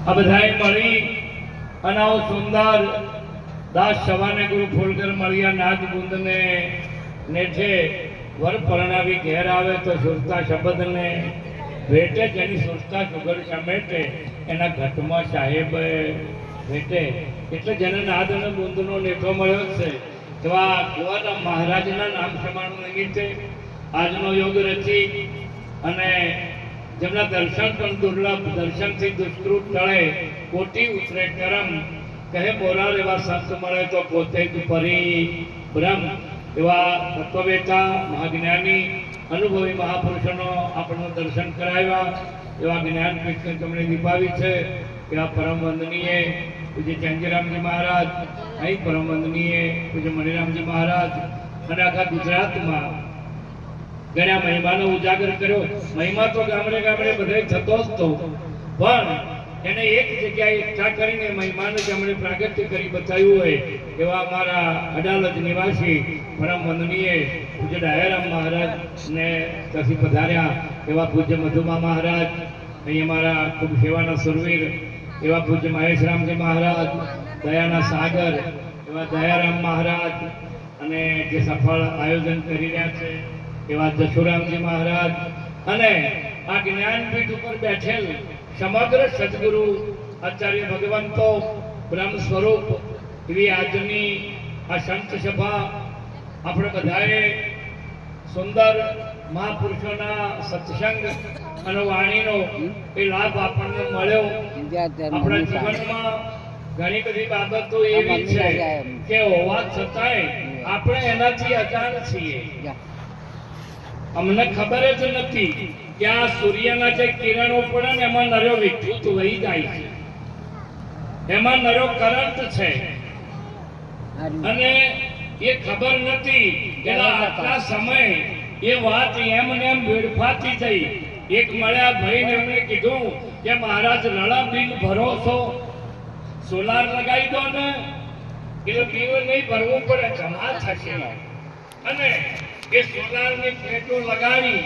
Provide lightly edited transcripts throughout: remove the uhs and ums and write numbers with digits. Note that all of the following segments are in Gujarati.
આ બધાએ મળી અને આવો સુંદર દાસ સવાને ગુરુ ફૂલકર મળ્યા નાદ ગુંદને નેઠે વર પરણાવી ઘેર આવે તો સુરતા શબ્દને ભેટે જેની સુરતા સુગર સમેટે એના ઘટમાં સાહેબ ભેટે એટલે જેને નાદ અને ગુંદનો નેઠો મળ્યો છે તેવા કુંવરરામ મહારાજના નામ સમાન નિમિત્તે આજનો યોગ રચી અને જેમના દર્શન પણ દુર્લભ દર્શનથી દુષ્કૃત ટળે કોટી ઉતરે કરમ કહે બોરાર એવા સંત મળે તો પોતે જ પરી બ્રહ્મ એવા તત્વવેતા મહાજ્ઞાની અનુભવી મહાપુરુષોનો આપણને દર્શન કરાવ્યા એવા જ્ઞાનપીઠને તેમણે નિભાવી છે એવા પરમ વંદનીય પૂજ્ય ચંદીરામજી મહારાજ અહીં પરમ વંદનીય પૂજ્ય મણિરામજી મહારાજ અને આખા ગુજરાતમાં ઘણા મહિમાનો ઉજાગર કર્યો. મહિમા તો ગામડે ગામડે બધે થતો જ તો, પણ એને એક જગ્યાએ એકઠા કરીને મહિમાને જેમણે પ્રાગટ્ય કરી બતાવ્યું હોય એવા અમારા અડાલજ નિવાસી પરમ વંદનીય પૂજ્ય ડાયારામ મહારાજ ને ત્યાંથી પધાર્યા એવા પૂજ્ય મધુમા મહારાજ, અહીં અમારા ખૂબ સેવાના સુરવીર એવા પૂજ્ય મહેશરામજી મહારાજ, દયાના સાગર એવા દયારામ મહારાજ, અને જે સફળ આયોજન કરી રહ્યા છે એવા જશુરામજી મહારાજ, અને આ જ્ઞાનપીઠ ઉપર બેઠેલ સમગ્ર સદગુરુ આચાર્ય ભગવંતો બ્રહ્મ સ્વરૂપ એવી આજની આ સંત સભા આપણે બધાએ સુંદર મહાપુરુષોના સત્સંગ અને વાણીનો એ લાભ આપણને મળ્યો. આપણા જીવનમાં ઘણી બધી બાબતો એવી છે કે હોવા છતાંય આપણે એનાથી અજાણ છીએ. અમને ખબર જ નથી કે આ સૂર્યના જે કિરણો પડે ને એમાં નર્યો વિદ્યુત વહી જાય છે, એમાં નર્યો કરંટ છે, અને એ ખબર નથી કે આટલા સમય એ વાત એમ ને એમ વેડફાતી થઈ. એક મળ્યા ભાઈને એમણે કીધું કે મહારાજ રળા બિલ ભરો છો, સોલાર લગાવી દો ને, એટલે બિલ નહીં ભરવું પડે, જમા થશે. અને એ સોલારની પ્લેટો લગાડી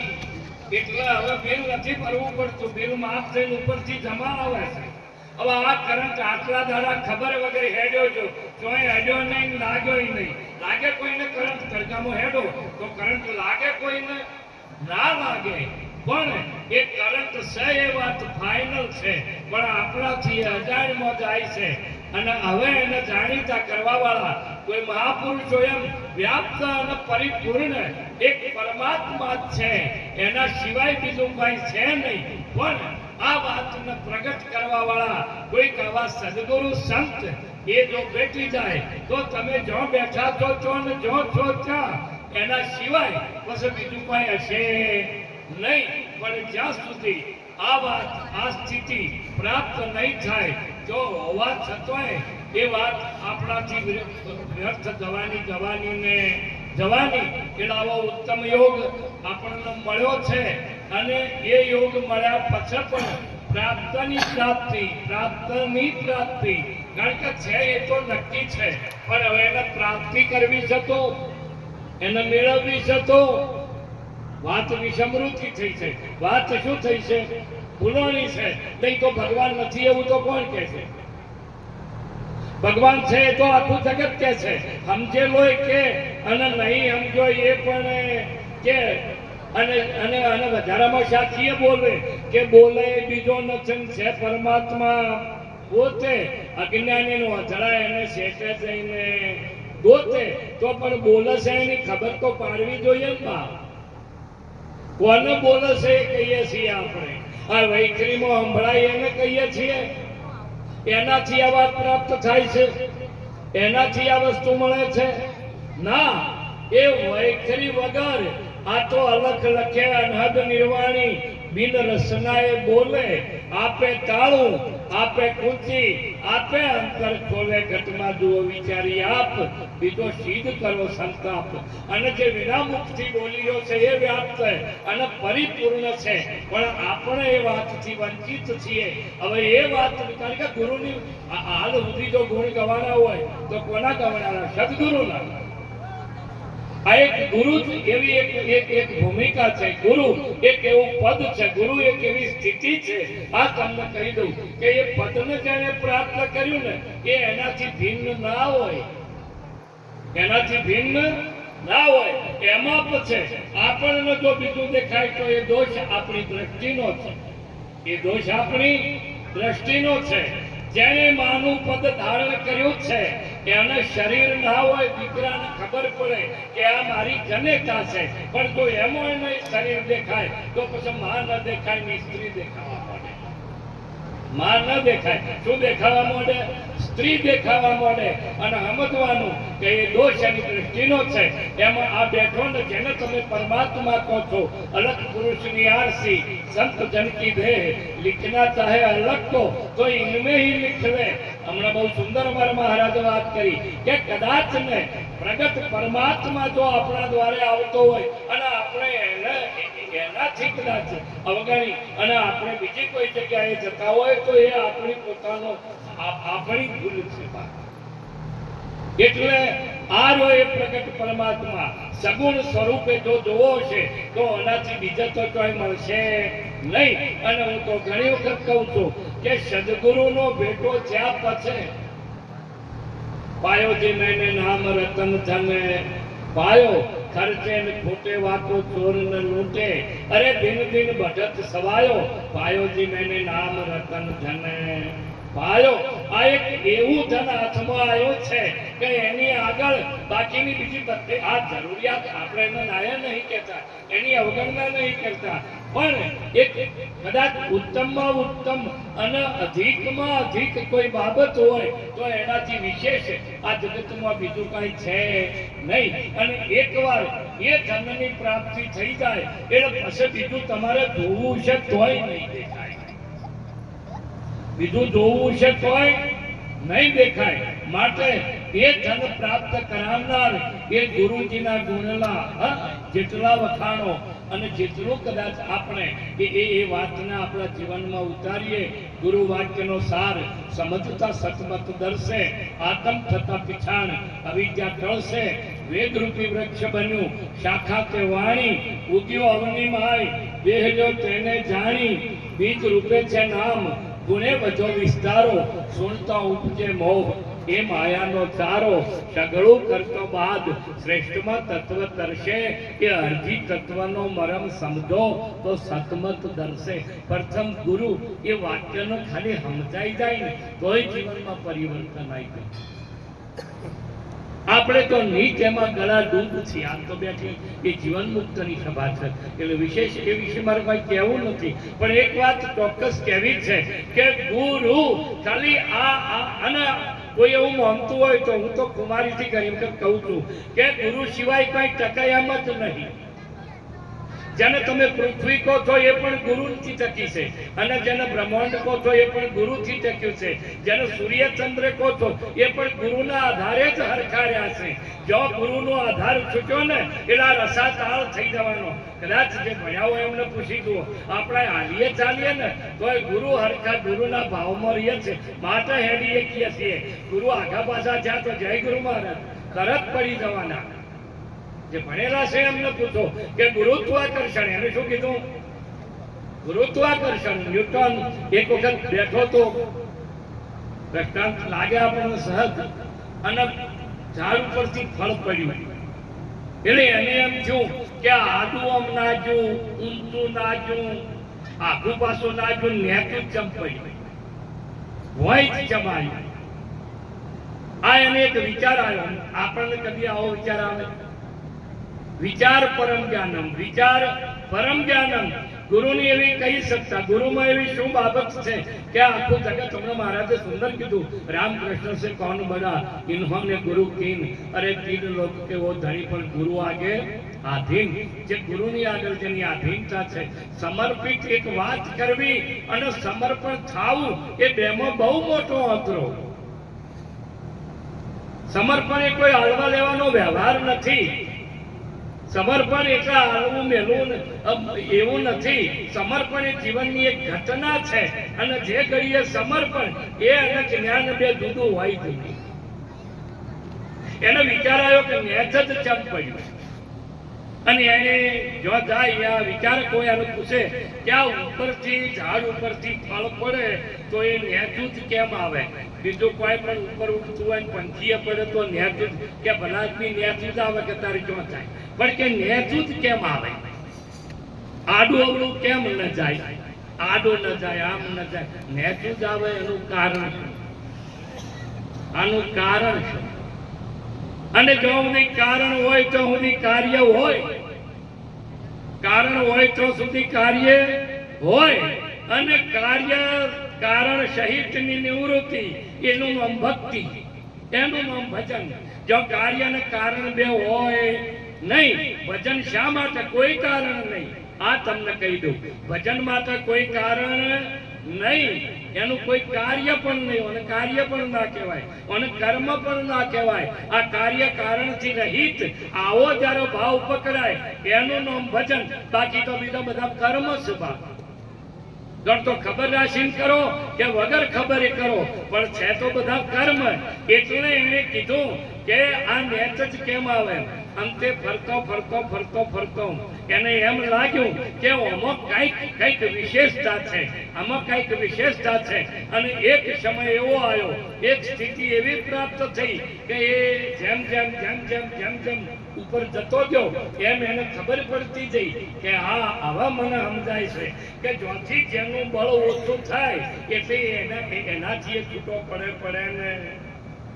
એટલે હવે બિલ નથી ભરવું પડતું, બિલ માફ થઈને ઉપરથી જમા આવે છે. હવે આ કરંટ આટલા દાડા ખબર વગર હેડ્યો છો, તોય હેડ્યો નહીં, લાગ્યો નહીં. લાગે કોઈને કરંટ તડકામો હેડો તો કરંટ લાગે કોઈને ના લાગે, પણ એ કરંટ છે એ વાત ફાઇનલ છે, પણ આપણાથી અજાણ્યમાં જાય છે. અને હવે એને જાણીતા કરવા વાળા કોઈ મહાપુરુષો એમ વ્યાપ્ત અને પરિપૂર્ણ એક પરમાત્મા છે, એના સિવાય બીજું કઈ છે નહીં. પણ આ વાતને પ્રગટ કરવા વાળા કોઈક આવા સદગુરુ સંત એ જો બેઠી જાય તો તમે જો બેઠા છો ને જો છો ત્યાં, એના સિવાય પછી બીજું કઈ હશે નહીં. પણ જ્યાં સુધી આ વાત આ સ્થિતિ પ્રાપ્ત નહીં થાય જો હોવા છતાંય એ વાત આપણાથી વ્યર્થ જવાની એટલે આવો ઉત્તમ યોગ આપણને મળ્યો છે. અને એ યોગ મળ્યા પછી પણ પ્રાપ્તની પ્રાપ્તિ કારણ કે છે એ તો નક્કી છે, પણ હવે એને પ્રાપ્તિ કરવી છે તો એને મેળવવી છે તો વાત વિષમૃતિ થઈ છે. વાત શું થઈ છે? ભૂલોની છે. નહીં તો ભગવાન નથી એવું તો કોણ કહે છે? ભગવાન છે તો આખું જગત કે છે. સમજેલો કે અને નહીં સમજો એ પણ કે, અને વધારામાં સાચીએ બોલે કે બોલે બીજો નથી છે પરમાત્મા પોતે. અજ્ઞાનીનો અધળા એને શેઠે જઈને ગોતે તો પણ બોલે છે એની ખબર તો પાડવી જોઈએ ને બા. કોને બોલે છે એ કહીએ છીએ આપણે. આ વૈખરીમાં સંભળાય એને કહીએ છીએ. એનાથી આ વાત પ્રાપ્ત થાય છે, એનાથી આ વસ્તુ મળે છે ના. એ વૈખરી વગર આ તો અલખ લખે અનહદ નિર્વાણી બિન રસનાએ બોલે. આપે તાળું આપે કુંચી આપે અંતર ખોલે, ઘટમાં જુઓ વિચારી આપ બીજો સિદ્ધ કરો સંતાપ. અને જે વિનામુખથી બોલીઓ છે એ વ્યાપ્ત અને પરિપૂર્ણ છે, પણ આપણે એ વાતથી વંચિત છીએ. હવે એ વાત કારણ કે ગુરુની હાલ સુધી જો ગુણ ગવાના હોય તો કોના ગવાના? સદગુરુના. આ એક ગુરુ જ એવી એક ભૂમિકા છે, ગુરુ એક એવું પદ છે, ગુરુ એક એવી સ્થિતિ છે. આ તમને કહી દઉં કે એ પદને જેને પ્રાપ્ત કર્યું ને એ એનાથી ભિન્ન ના હોય, એનાથી ભિન્ન ના હોય. એમાં પછી આપણને જો બીજું દેખાય તો એ દોષ આપણી દ્રષ્ટિનો છે, એ દોષ આપણી દ્રષ્ટિનો છે. જેને માનું પદ ધારણ કર્યું છે એને શરીર ના હોય, દીકરાને ખબર પડે કે આ મારી જનેતા છે, પણ જો એમાં એને શરીર દેખાય તો પછી માં ન દેખાય ને સ્ત્રી દેખાવા માંડે. માં ન દેખાય, શું દેખાવા માંડે? સ્ત્રી દેખાવા માંડે. અને સમજવાનું કે એ દોષ એની દ્રષ્ટિનો છે. એમાં આ બેઠો ને જેને તમે પરમાત્મા કહો છો, અલગ પુરુષની આરસી સંત જન કી દેહ लिखना चाहे अलग तो इनमें ही लिख ले. હમણાં બહુ સુંદર અમારા મહારાજે વાત કરી કે કદાચ ને પ્રગટ પરમાત્મા જો આપણા દ્વારે આવતો હોય અને આપણે એનાથી કદાચ અવગણી અને આપણે બીજી કોઈ જગ્યાએ જતા હોય તો એ આપણી પોતાનો આપણી ભૂલ છે. એટલે આ રો એ પ્રગટ પરમાત્મા સગુણ સ્વરૂપે જો જોવો છે તો એનાથી બીજા તો કોઈ મળશે નહીં. અને હું તો ઘણી વખત કહું છું કે સદગુરુનો ભેટો જ્યાં પછી પાયો જી મેને નામ રતન ધન પાયો ખર્ચે ને ખોટે વાતો ચોર ન લૂંટે અરે દિન દિન બઢત સવાયો પાયો જી મેને નામ રતન ધન પાયો. આ એક એવું ધન હાથમાં આવ્યો છે કે એની આગળ બાકીની બીજી બધી આ જરૂરિયાત આપણે એને નાયા નહીં કહેતા, એની અવગણના નહીં કરતા, પણ એક કદાચ ઉત્તમમાં ઉત્તમ અને અધિકમાં અધિક કોઈ બાબત હોય તો એનાથી વિશેષ આ જગતમાં બીજું કાંઈ છે નહીં. અને એકવાર એ ધનની પ્રાપ્તિ થઈ જાય એટલે પછી બીજું તમારે જોવું છે તોય નહીં દેખાય, બીજું જોવું છે તોય નહીં દેખાય. માટે એ ધન પ્રાપ્ત કરાવનાર એ ગુરુજીના ગુણલા જેટલા વખાણો અને જેટલું કદાચ આપણે એ વાતને આપણા જીવનમાં ઉતારીએ, ગુરુ વાક્યનો સાર સમજતા સતમત દર્શે, આતમ થતા પીછાણ અવિદ્યા ટળશે, વેદરૂપી વૃક્ષ બન્યું શાખા તે વાણી, ઉગ્યો અવની માય બેહજો તેને જાણી, બીજ રૂપે છે નામ ગુણે બધો વિસ્તારો, સુણતા ઉપજે મોહ એ માયાનો ચારો, સગળું કરતો બાદ શ્રેષ્ઠમાં તત્વ તરશે, એ અર્ધી તત્વનો મરમ સમજો તો સતમત દર્શે. પ્રથમ ગુરુ એ વાક્યનો ખાલી સમજાઈ જાય ને તોય જીવનમાં પરિવર્તન આવી જાય. આપણે તો નીચ એમાં ગળા ડૂબ છીએ. આમ તો બેઠી એ જીવન મુક્તની સભા છે એટલે વિશેષ એ વિશે મારે કઈ કહેવું નથી, પણ એક વાત ચોક્કસ કહેવી છે કે ગુરુ ખાલી અને કોઈ એવું માનતું હોય તો હું તો કુમારીથી કરી કહું છું કે ગુરુ સિવાય કઈ ટકાયામ જ નહીં. જેને તમે પૃથ્વી કહો છો એ પણ ગુરુથી ટકી છે, અને જેને બ્રહ્માંડ કહો છો એ પણ ગુરુથી ટક્યું છે, જેને સૂર્ય ચંદ્ર કહો છો એ પણ ગુરુના આધારે જ હરખાર્યા છે. જો ગુરુનો આધાર છૂટ્યો ને એટલે રસાતાળ થઈ જવાનો. કદાચ જે ભણ્યા હોય એમને પૂછી જુઓ, આપણે હાલીએ ચાલીએ ને તો એ ગુરુ હરખા ગુરુના ભાવમાં રહીએ છે. માટે હેડીએ કહીએ છીએ ગુરુ આગા પાછા જ્યાં તો જય ગુરુ મહારાજ તરત પડી જવાના. જે ભણેલા છે એમને પૂછો કે ગુરુત્વાકર્ષણ એને શું કીધું? ગુરુત્વાકર્ષણ. ન્યૂટન એક વખત બેઠો તો દ્રષ્ટાંત લાગે આપણને સહજ, અને ઝાડ ઉપરથી ફળ પડ્યું એટલે એને એમ થયું કે આડું આમ નાજું, ઊંચું નાજું, આખું પાછું નાજું, નેતું ચમ પડ્યું, હોય જ ચમાયું. આ એને એક વિચાર આવ્યો. આપણને કદી આવો વિચાર આવે? વિચાર પરમ જ્ઞાનમ, વિચાર પરમ જ્ઞાનમ. ગુરુની એવી કહી શકતા, ગુરુમાં એવી શું બાબત છે કે આખું જગત હમણાં મહારાજે સુંદર કીધું, રામકૃષ્ણ સે કૌન બના ઇન્હોને ગુરુ कीन, અરે तीन लोग के वो धनी पर गुरु आगे આધીન. જે ગુરુની આગળ જેની આધીનતા છે, સમર્પિત એક વાત કરવી અને સમર્પણ થાવું એ બેમાં બહુ મોટો અંતરો. સમર્પણ એ કોઈ હળવા લેવાનો વ્યવહાર નથી. સમર્પણ એટલે હળવું મેલું એવું નથી. સમર્પણ એ જીવનની એક ઘટના છે, અને જે ઘડીએ સમર્પણ એ અને જ્ઞાન બે જુદું હોય જ નહીં. એને વિચાર આવ્યો કે નેત જ ચમ પડ્યું, અને એને જો જાય યા વિચારક હોય અને પૂછે કે આ ઉપરથી ઝાડ ઉપરથી ફળ પડે તો એ નેચું જ કેમ આવે? બીજું કોઈ પણ ઉપર ઉઠતું હોય પંખીએ પડે તો નેચું કે ભલાદમી નેચું જ આવે કે તારી ક્યાં થાય, પણ કે નેચું જ કેમ આવે? આડું અવળું કેમ ન જાય? આડું ન જાય, આમ ન જાય, નેચું જ આવે. એનું કારણ શું? આનું કારણ શું? અને જો સુધી કારણ હોય તો સુધી કાર્ય હોય, કારણ હોય તો સુધી કાર્ય હોય. અને કાર્ય કારણ સહિતની નિવૃત્તિ એનું નામ ભક્તિ, એનું નામ ભજન. જો કાર્ય અને કારણ બે હોય નહીં, ભજન શા માટે? કોઈ કારણ નહીં. આ તમને કહી દઉં, ભજન માટે કોઈ કારણ નહીં, એનું કોઈ કાર્ય પણ નહીં, અને કાર્ય પણ ના કહેવાય, અને કર્મ પણ ના કહેવાય. આ કાર્ય કારણથી રહિત આવો જ્યારે ભાવ પકડાય એનું નામ ભજન. બાકી તો બીજા બધા કર્મ છે. તો ખબર રાશિ કરો કે વગર ખબરે કરો, પણ છે તો બધા કર્મ. એટલે એને કીધું કે આ નેચ જ કેમ આવે? અંતે ફરતો ફરતો ફરતો ફરતો એને એમ લાગ્યું કે આમાં કઈક વિશેષતા છે, આમાં કઈક વિશેષતા છે. અને એક સમય એવો આવ્યો, એક સ્થિતિ એવી પ્રાપ્ત થઈ કે એ જેમ જેમ જેમ જેમ જેમ જેમ ઉપર જતો ગયો એમ એને ખબર પડતી જઈ કે હા, આવા મને સમજાય છે કે જ્યાંથી જેનું બળ ઓછું થાય એટલે એનાથી એ છૂટો પડે ને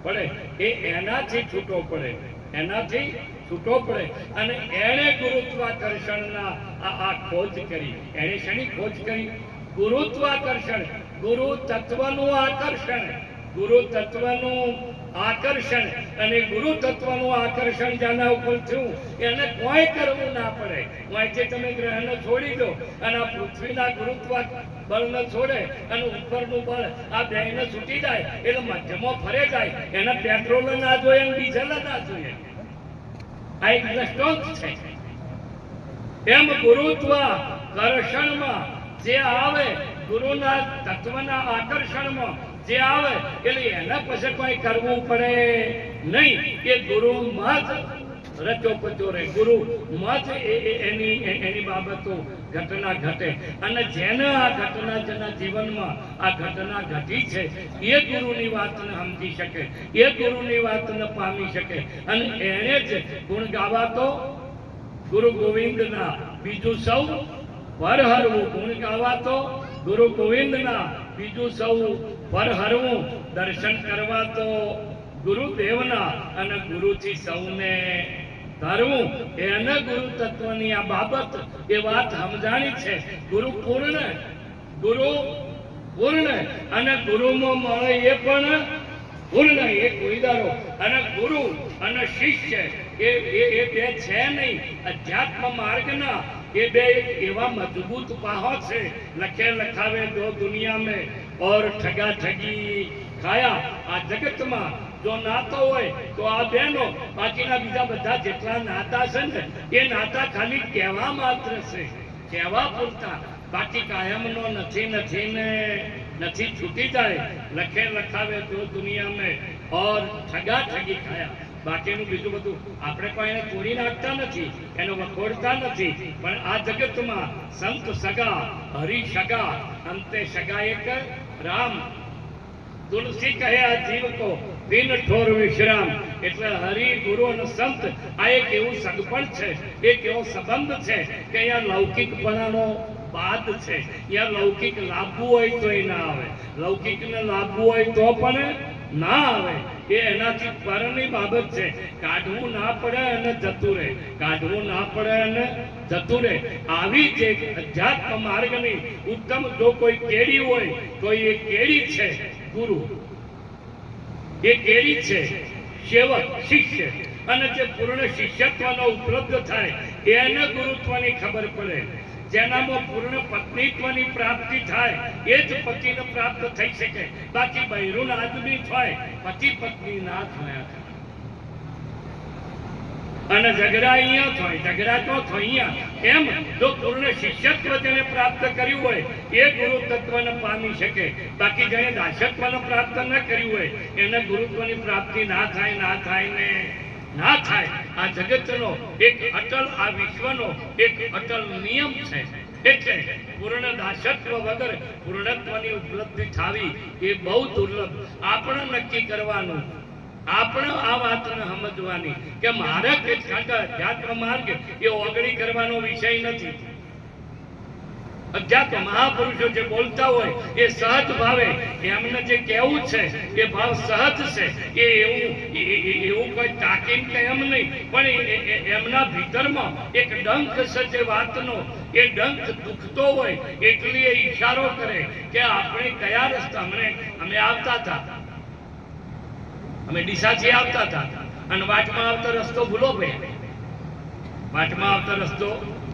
પડે, એ એનાથી છૂટો પડે, એનાથી છૂટો પડે. અને એણે ગુરુત્વાકર્ષણના આ ખોજ કરી. એણે શેની ખોજ કરી? ગુરુત્વાકર્ષણ, ગુરુ તત્વનું આકર્ષણ, ગુરુ તત્વનું આકર્ષણ. અને ગુરુ તત્વનું આકર્ષણ જેના ઉપર થયું એને કોઈ કરવું ના પડે. અહીંથી તમે ગ્રહને છોડી દો અને આ પૃથ્વીના ગુરુત્વ બળને છોડે અને ઉપરનું બળ આ બેને છૂટી જાય એટલે મધ્યમાં ફરે જાય. એને પેટ્રોલ ના જોઈએ, ડીઝલ ના જોઈએ. આ એક દ્રષ્ટાંત છે. એમ ગુરુત્વાકર્ષણમાં જે આવે, ગુરુના તત્વના આકર્ષણમાં જે આવે એટલે એના પછી કોઈ કરવું પડે નહીં. એ ગુરુમાં જ રચો પચો રહે, ગુરુ માં જ એની બાબતો ઘટના ઘટે. અને જેને આ ઘટના જેના જીવનમાં આ ઘટના ઘટી છે એ ગુરુની વાતને સમજી શકે, એ ગુરુની વાતને પામી શકે. અને એણે જ ગુણ ગાવાતો ગુરુ ગોવિંદના, બીજું સૌ પરહરવું. ગુણ ગાવાતો ગુરુ ગોવિંદના, બીજું સૌ પરહરવું. દર્શન કરવા તો ગુરુદેવના, અને ગુરુથી સૌને ધરવું. એને ગુરુ તત્વની આ બાબત એ વાત સમજાણી છે. ગુરુ પૂર્ણ, ગુરુ પૂર્ણ, અને ગુરુમાં મળે એ પણ પૂર્ણ, એ કોઈદારો. અને ગુરુ અને શિષ્ય એ બે છે નહીં અધ્યાત્મ માર્ગના. એ બે એવા મજબૂત પાહો છે. લખે લખાવે દો દુનિયા में और ठगा ठगी ખાયા. આ જગતમાં જો નાતો હોય તો આ બેનો, બાકીના બીજા બધા જેટલા નાતા છે ને એ નાતા ખાલી કહેવા માત્ર છે, કહેવા પૂરતા. બાકી કાયમનો નથી નથી ને નથી, છૂટી જાય. લખે લખાવે દો દુનિયા में और ठगा ठगी ખાયા. બાકીનું બીજું બધું આપણે કોઈ એને તોડી નાખતા નથી, એને વખોડતા નથી. પણ આ જગતમાં સંત સગા, હરિ સગા, અંતે સગા એક રામ. તુલસી કહે આ જીવ કો બિન ઠોર વિશ્રામ. એટલે હરિ, ગુરુ અને સંત આ એક એવું સગપણ છે, એક એવો સંબંધ છે કે અહીંયા લૌકિકપણાનો બાદ છે. અહીંયા લૌકિક લાભવું હોય તો એ ના આવે, લૌકિકને લાભવું હોય તો પણ ના આવે. એ એનાથી પરની બાબત છે. કાઢવું ના પડે અને જતું રહે, કાઢવું ના પડે અને જતું રહે. આવી જે અધ્યાત્મ માર્ગની ઉત્તમ જો કોઈ કેડી હોય તો એ કેડી છે ગુરુ, એ કેડી છે સેવક, શિષ્ય. અને જે પૂર્ણ શિષ્યત્વનો ઉપલબ્ધ થાય એને ગુરુત્વની ખબર પડે. જેનામાં પૂર્ણ પત્નીત્વની પ્રાપ્તિ થાય એ જ પતિને પ્રાપ્ત થઈ શકે. બાકી બૈરું આદમી થાય, પતિ પત્ની ના થયા. અને ઝઘડા અહીંયા થાય, ઝઘડા તો અહીંયા. એમ જો પૂર્ણ શિષ્યત્વ જેને પ્રાપ્ત કર્યું હોય એ ગુરુ તત્વને પામી શકે. બાકી જેને દાસત્વને પ્રાપ્ત ન કર્યું હોય એને ગુરુત્વની પ્રાપ્તિ ના થાય ને ના થાય. આ જગતનો એક અટલ, આ વિશ્વનો એક અટલ નિયમ છે. એટલે પૂર્ણ દાસત્વ વગર પૂર્ણત્વની ઉપલબ્ધિ થાવી એ બહુ દુર્લભ. આપણે નક્કી કરવાનું, આપણે આ વાતને સમજવાની કે મારે કે અધ્યાત્મ માર્ગ એ ઓગળી કરવાનો વિષય નથી. અધ્યાત્મ મહાપુરુષો જે બોલતા હોય એ સહજ ભાવે એમને જે કહેવું છે એ ભાવ સહજ છે. એ એવું કોઈ તાકીદ કે એમ નહીં, પણ એમના ભીતરમાં એક ડંખ છે જે વાતનો, એ ડંખ દુખતો હોય એટલે એ ઈશારો કરે કે આપણે કયા રસ્તા, અમે આવતા હતા, અમે ડીસાથી આવતા હતા અને વાટમાં આવતો રસ્તો ભૂલો ભાઈ, વાટમાં આવતો રસ્તો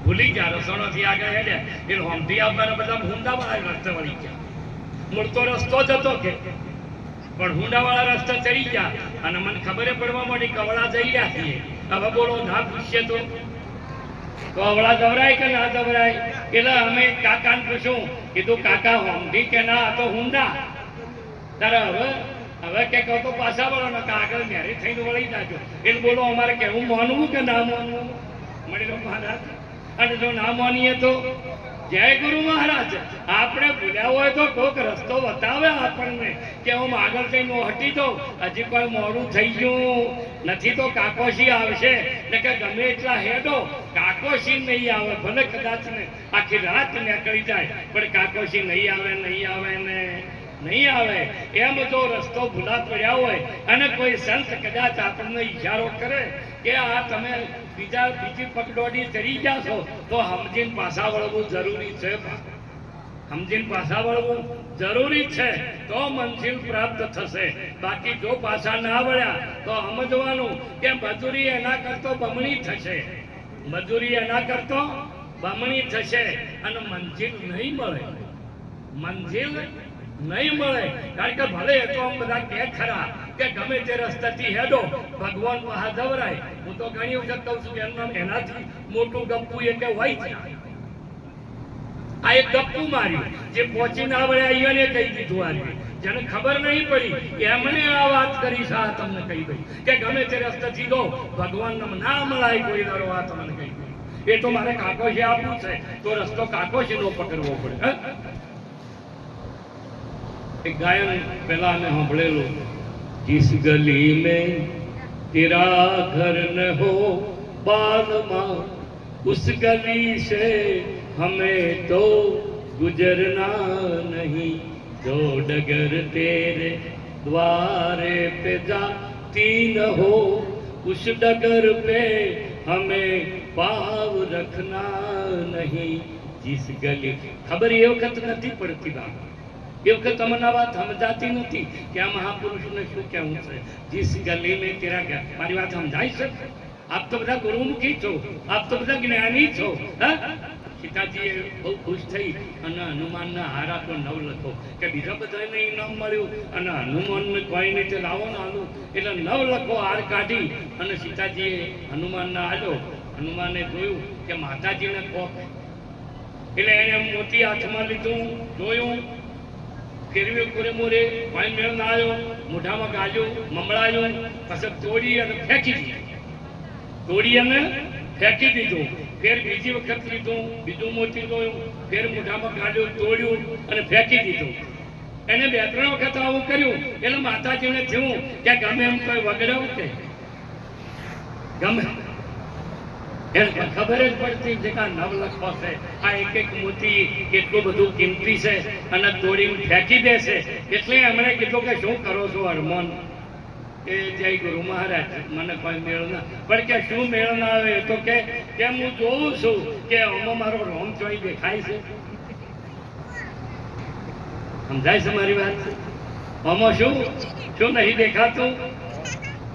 ભૂલી ગયા, રસોડોથી આગળ હેડ્યા એટલે હોમથી આવવાના બધા હુંડાવાળા રસ્તે વળી ગયા. મૂળતો રસ્તો જ હતો કે પણ હુંડાવાળા રસ્તા ચડી ગયા અને મને ખબર પડવા માંડી કવળા જઈ રહ્યા છીએ. હવે બોલો, ના પૂછીએ તો અવળા ગવરાય કે ના ગવરાય? એટલે અમે કાકાને પૂછ્યું, કીધું કાકા હોમથી કે ના તો હુંડા. તારે હવે કે કહો તો પાછા વળો ને આગળ મેરી થઈને વળી જાજો. એટલે બોલો, અમારે કેવું માનવું કે ના માનવું? મળી લો મહારાજ. અને જો ના માનીએ તો જય ગુરુ મહારાજ. આપણે ભૂલ્યા હોય તો કોઈક રસ્તો બતાવે આપણને કે હું આગળ જઈને હટી દઉં. હજી કોઈ મોડું થઈ ગયું નથી તો કાકોશી આવશે ને કે ગમે એટલા હેડો કાકોશી નહીં આવે. ભલે કદાચ ને આખી રાત નીકળી જાય પણ કાકોશી નહીં આવે ને નહીં આવે. એમ જો રસ્તો ભૂલા પડ્યા હોય અને કોઈ સંત કદાચ આપણને ઈશારો કરે કે આ તમે બીજી પગડોડી ચડી જાશો તો સમજીને પાછા વળવું જરૂરી છે. સમજીને પાછા વળવું જરૂરી છે તો મંજિલ પ્રાપ્ત થશે. બાકી જો પાછા ના વળ્યા તો સમજવાનું કે મજૂરી એના કરતો બમણી થશે, મજૂરી એના કરતો બમણી થશે અને મંજિલ નહીં મળે, મંજિલ નહીં મળે. કારણ કે ભલે એ તો બધા કે ખરા કે ગમે તે રસ્તાથી હેડો ભગવાન મહા જવરાય. હું તો ઘણી વખત કહું છું કે એનાથી મોટું ગપ્પુ એ કે હોય છે. આ એક ગપ્પુ માર્યું જે પહોંચી ના વળ્યા એને કહી દીધું. આજે જેને ખબર નહીં પડી એમને આ વાત કરી છે. આ તમને કહી દઈ કે ગમે તે રસ્તાથી દો ભગવાન ના મળાય કોઈ દારો. આ તમને કહી દઈ એ તો મારે કાકોશી આપવું છે તો રસ્તો કાકોશી નો પકડવો પડે. एक गायन पहला में साभळेलू, जिस गली में तेरा घर न हो बाद मां उस गली से हमें तो गुजरना नहीं. जो डगर तेरे द्वारे पे जाती न हो उस डगर पे हमें पाव रखना नहीं. जिस गली खबर ये वक्त નથી પડતી બાપ, એ વખત તમને વાત સમજાતી નથી કે આ મહાપુરુષને શું કહેવું છે. જીસ ગલી મેં તેરા ગયા. મારી વાત સમજાય છે? આપ તો બધા ગુરુમુખી છો, આપ તો બધા જ્ઞાની છો. સીતાજીએ બહુ ખુશ થઈ અને હનુમાનના હારા તો 9 લખો કે બીજા બધાને ઇનામ મળ્યું અને હનુમાનને કોઈ નહીં તે લાવો ને આલું. એટલે 9 લખો હાર કાઢી અને સીતાજીએ હનુમાનના આલ્યો. હનુમાને જોયું કે માતાજીને કોક, એટલે એને મોતી હાથમાં લીધું, જોયું, ફેરવ્યું કોરે મોરે, પાણી મેળ ના આવ્યો, મોઢામાં ગાળ્યું, મમળાયું, પછી તોડી અને ફેંકી દીધું. તોડી અને ફેંકી દીધું. ફેર બીજી વખત લીધું, બીજું મોતી જોયું, ફેર મોઢામાં ગાળ્યું, તોડ્યું અને ફેંકી દીધું. એને 2-3 વખત આવું કર્યું. એટલે માતાજીને થયું કે ગમે એમ કોઈ વગડવું કે ગમે એને ખબર જ પડતી છે કે આ 9 લખો છે, આ એક મોતી કેટલું બધું કિંમતી છે અને તોડીને ફેંકી દેશે. એટલે એમણે કીધું કે શું કરો છો હરમોન? એ જય ગુરુ મહારાજ, મને કોઈ મેળ ના. પણ કે શું મેળ ના આવે? તો કે હું જોઉં છું કે આમાં મારો રોમ ચોઈ દેખાય છે. સમજાય છે મારી વાત? આમાં શું નહીં દેખાતું?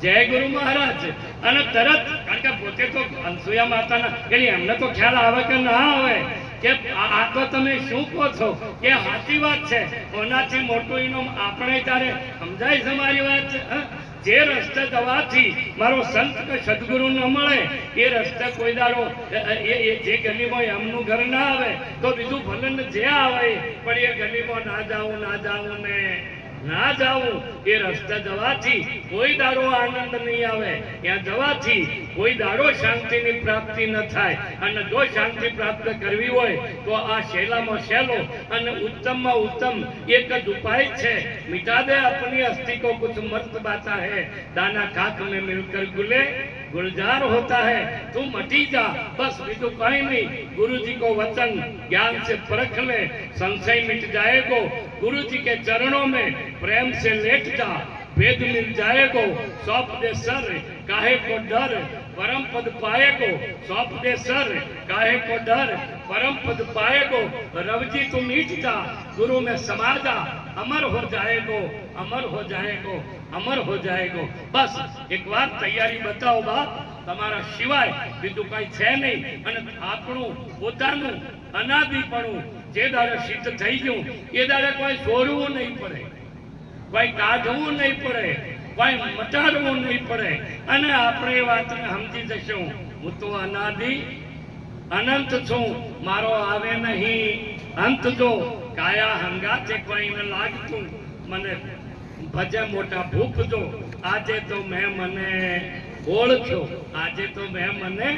જય ગુરુ મહારાજ. અને તરત, કારણ કે પોતે તો અનસુયા માતાના, એટલે એમને તો ખ્યાલ આવે કે ના આવે કે આ તો તમે શું કહો છો કે સાચી વાત છે. કોનાથી મોટું એનો આપણે ત્યારે સમજાય છે મારી વાત? જે રસ્તે જવાથી મારો સંત કે સદગુરુ ન મળે એ રસ્તે કોઈ દાડો એ જે ગલીમાં એમનું ઘર ના આવે તો બીજું ભલે ને જે આવે પણ એ ગલીમાં ના જાવું ને ના જાવું એ રસ્તે જવાથી કોઈ દાડો આનંદ નહીં આવે, ત્યાં જવાથી કોઈ દાડો શાંતિની પ્રાપ્તિ ન થાય. અને જો શાંતિ પ્રાપ્ત કરવી હોય તો આ સહેલામાં સહેલો અને ઉત્તમમાં ઉત્તમ એક જ ઉપાય છે. मिटा दे अपनी अस्थि को कुछ मर्त बाता है, दाना खाक में मिलकर गुले गुलजार होता है, तू मटी जा बस, बीजू कहीं नहीं. गुरु जी को वचन ज्ञान से परख ले, संशय मिट जाएगो. गुरु जी के चरणों में प्रेम से लेट जा, भेद मिल जाएगो. सौंप दे सर काहे को डर, परम पद पाएगो. सौंप दे सर काहे को डर, परम पद पाएगो. रवजी तू मीट जा, गुरु में समा जा, अमर हो जाएगो, अमर हो जाएगो, अमर हो जाएगो. बस एक बार तैयारी बताओ बाप, તમારા સિવાય બીજું કઈ છે નહીં. અને આપણું પોતાનું અનાદિપણું જે દાડે સિદ્ધ થઈ ગયું એ દાડે કોઈ છોડવું નહીં પડે, કોઈ કાઢવું નહીં પડે, કોઈ મટાડવું નહીં પડે. અને આપણે એ વાતને સમજી જશું, હું તો અનાદિ અનંત છું, મારો આવે નહીં અંત. જો કાયા હંગાતે કોઈને લાગતું મને ભજે મોટા ભૂખ. જો આજે તો મેં મને ઓળખ્યો, આજે તો મેં મને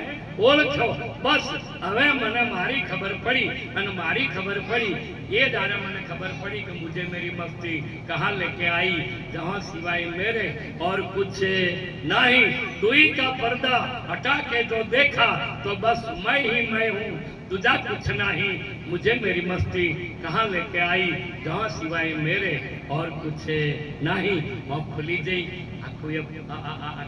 ઓળખ્યો. બસ હવે મને મારી ખબર પડી, અને મારી ખબર પડી એ દાડે મને ખબર પડી કે મુझे मेरी मस्ती कहाँ लेके आई, जहाँ सिवाय मेरे और कुछ नहीं. दुई का पर्दा हटा के जो देखा तो बस मैं ही मैं हूँ, तुझा कुछ नहीं. मुझे मेरी मस्ती कहाँ लेके आई, जहाँ सिवाय मेरे और कुछ नहीं. હું ખુલી જઈ આખું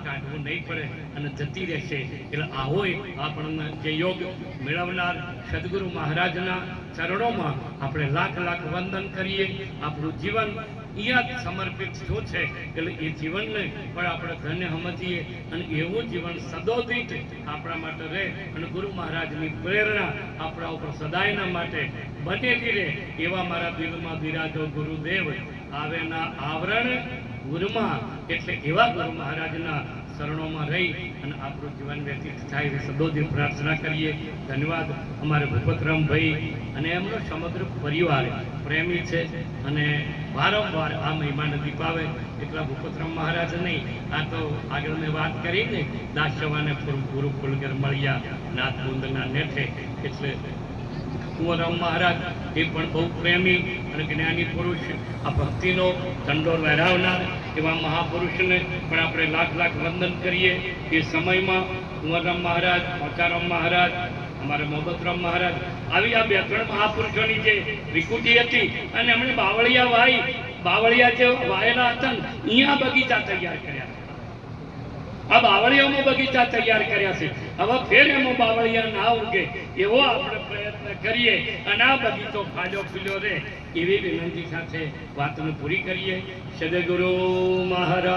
કાઢવું નહીં પડે અને જતી રહેશે. એટલે આહોય આપણને જે યોગ મેળવનાર સદગુરુ મહારાજના ચરણોમાં આપણે લાખ લાખ વંદન કરીએ. આપણું જીવન અહીંયા જ સમર્પિત શું છે, એટલે એ જીવનને પણ આપણે ધન્ય સમજીએ અને એવું જીવન સદોદિત આપણા માટે રહે. અને ગુરુ મહારાજની પ્રેરણા આપણા ઉપર સદાયના માટે બનેલી રહે. એવા મારા દિલમાં બિરાજો ગુરુદેવ આવેના આવરણ ગુરુમાં. એટલે એવા ગુરુ મહારાજના શરણોમાં રહી અને આપણું જીવન વ્યતીત થાય એવી સદોદિત પ્રાર્થના કરીએ. ધન્યવાદ અમારે ભૂપતરામભાઈ અને એમનો સમગ્ર પરિવાર પ્રેમી છે અને વારંવાર આ મહિમા નદી પાવે. એટલા ભૂપતરામ મહારાજ નહીં, આ તો આગળ મેં વાત કરી ને દાસ સવાને ગુરુ ફૂલગર મળ્યા નાથ બુંદના નેઠે. એટલે કુંવરરામ મહારાજ એ પણ બહુ પ્રેમી અને જ્ઞાની પુરુષ, આ ભક્તિનો ઝંડો લહેરાવનાર એવા મહાપુરુષને પણ આપણે લાખ લાખ વંદન કરીએ. એ સમયમાં કુંવરરામ મહારાજ, મોચારામ મહારાજ, અમારા મોહબ્બતરામ મહારાજ, આવી આ બે ત્રણ મહાપુરુષોની જે વિકૃતિ હતી અને એમણે બાવળિયા જે વાયેલા હતા ને અહીંયા બગીચા તૈયાર કર્યા. આ બાવળિયામાં બગીચા તૈયાર કર્યા છે. હવે ફેર એમાં બાવળિયા ના ઉગે એવો આપણે પ્રયત્ન કરીએ અને આ બગીચો ફાલ્યો ફૂલ્યો રહે એવી વિનંતી સાથે વાતને પૂરી કરીએ. સદગુરુ મહારાજ.